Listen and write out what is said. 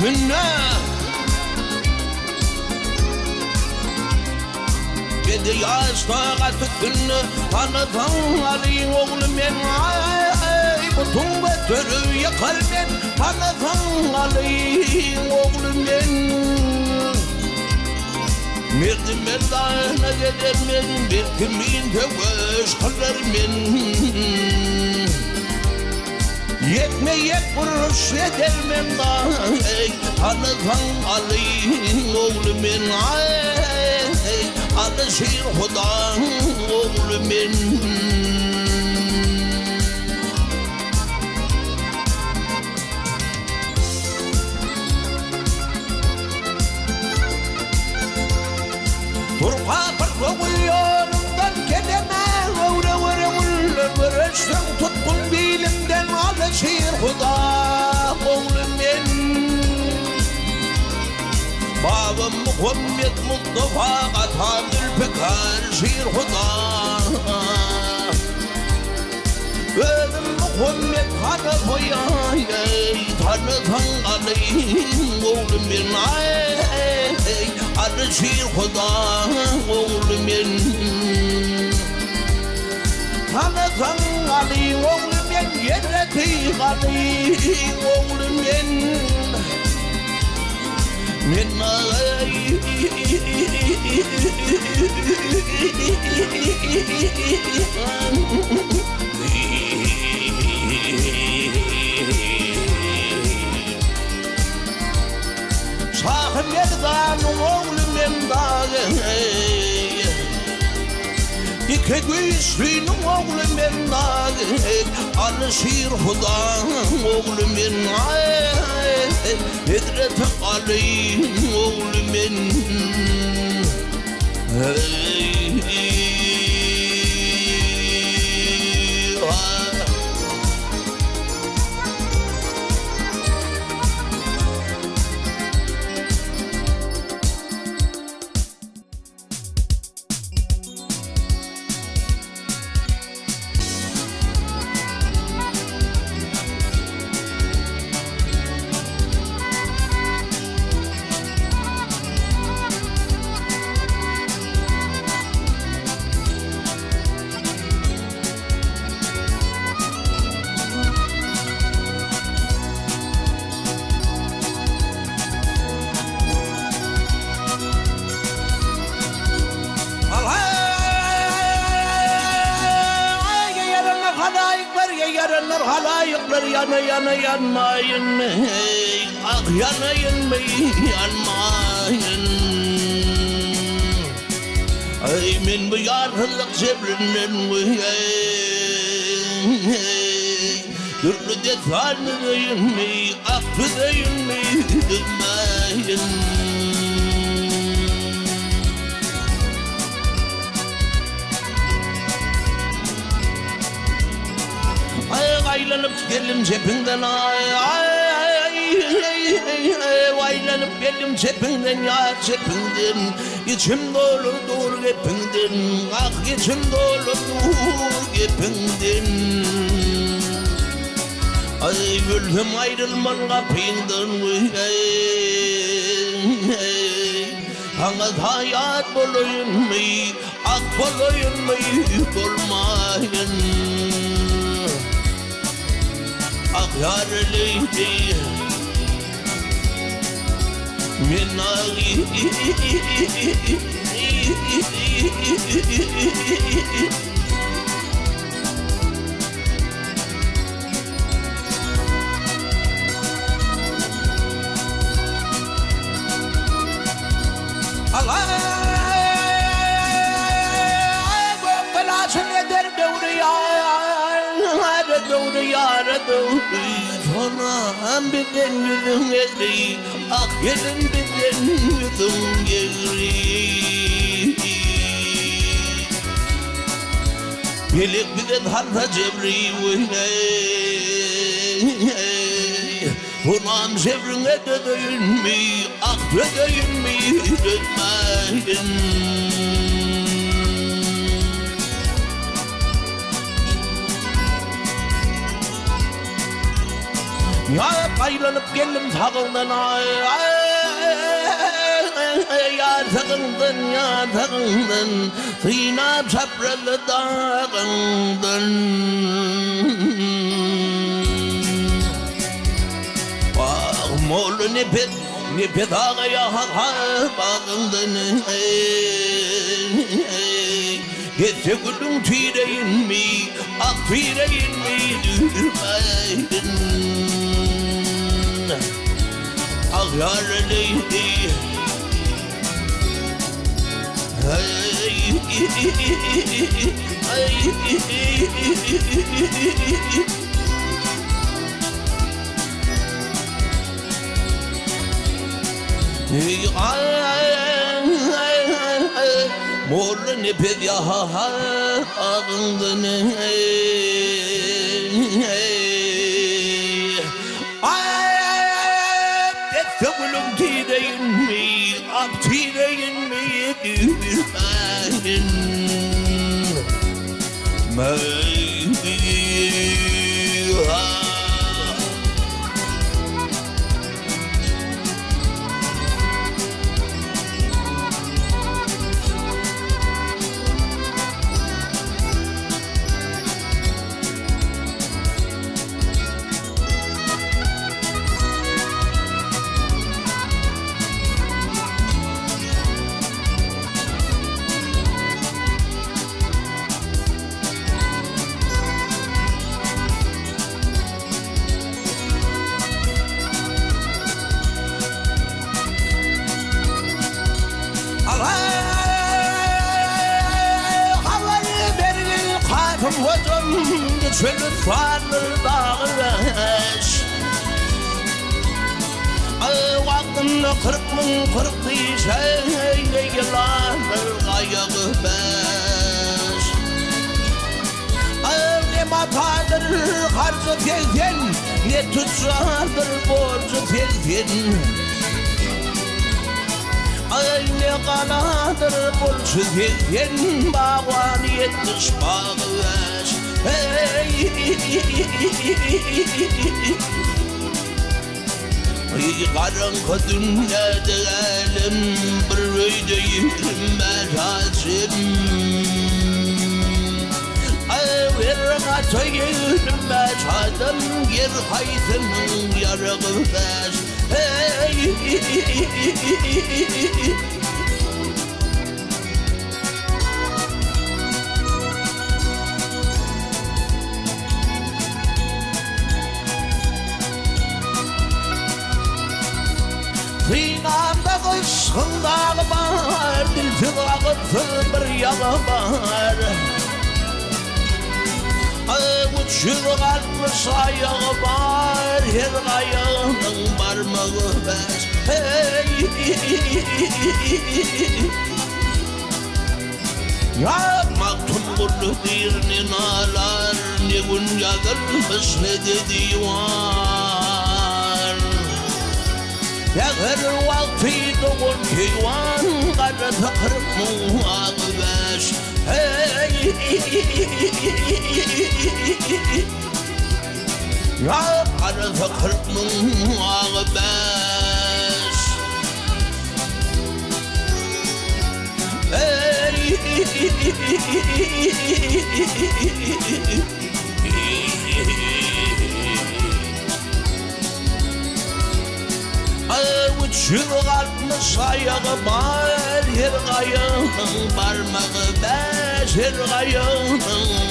tütünne Gedi yastığa tütünne tanıtan alayım oğlum ben Bütün götürü yakar ben tanıtan alayım oğlum ben Merdim merdana gider men bir kimin tövüş kılar men Yekme yek vuruş eder men da tanıtan alayım oğlum ben alışır huda oğlum ben Turpa parkoğu yolundan geleme Vura vura vura vuruştum tutkun bilimden alışır huda oğlum ben Babam Muhammed Mustafa Atam Zülfikar şiir huda Ölüm Muhammed Hanıfı'ya tanıtan alayım oğlum ben Alışır huda oğlum ben Tanıtan alayım oğlum ben Yereti alayım oğlum ben من صاحب يقدر نقول من ضاغي يكويس في نقول من ضاغي alışır huda oğlum ben Hedret alayım oğlum ben Yaranlar halayıklar yana yana yanmayın Ah yanayın mı yanmayın Ay min bu yarhılık cebrinden Dürlü defanıyın mı akıdayın mı dönmeyin Aylanıp geldim cepinden Aylanıp geldim cepinden ya cepinden İçim dolu dur gepinden Ah içim dolu dur gepinden Ay gülüm ayrılman kapından Hangi hayat bolayın mı Ah bolayın mı olmayın Ah yarlıydı Minagi Allah Göktelaşın eder Doğru Fanam biden yüzüm geri Ah yedim biden yüzüm geri Gelip biden harta cebri Fanam cebrine dödüyün mi Ah dödüyün mi dönmeyin Ya baylanıp geldim takıldın ya takıldın Sinem çapralı dağıldın Moğlu nipet ağaya bakıldın Gece gülüm tireyin mi ak tireyin mi dürmeydin Ah yaralıydı Moğlu nipet ya ağındın Gülüm tireyin mi, ak tireyin mi dürmeyin Vatan geçeni farlı dağış Vaktını 40 dişeyle yılanır ayağı beş Ne matadır harcı tezyen Ne tutsadır borcu tezyen Ne kanadır borcu tezyen Bağvaniyet dış bağış Karanlık dünyada elim bir öydeyim meracım Bir katayım meracım yer haytının yarığı beş Sinamda kışkındağı var Dilsiz ağıtsız bir yağı var Uçur kalmış ayağı var Her ayağının parmağı beş Ya maktum burlu birinin ağlar Ne gün yağılmış ne de divan Her vakti doğun keyvan Karı takırıp muhağı beş Ya karı takırıp muhağı beş Uçur kalkmış ayağı var Her ayağının parmağı beş Her ayağının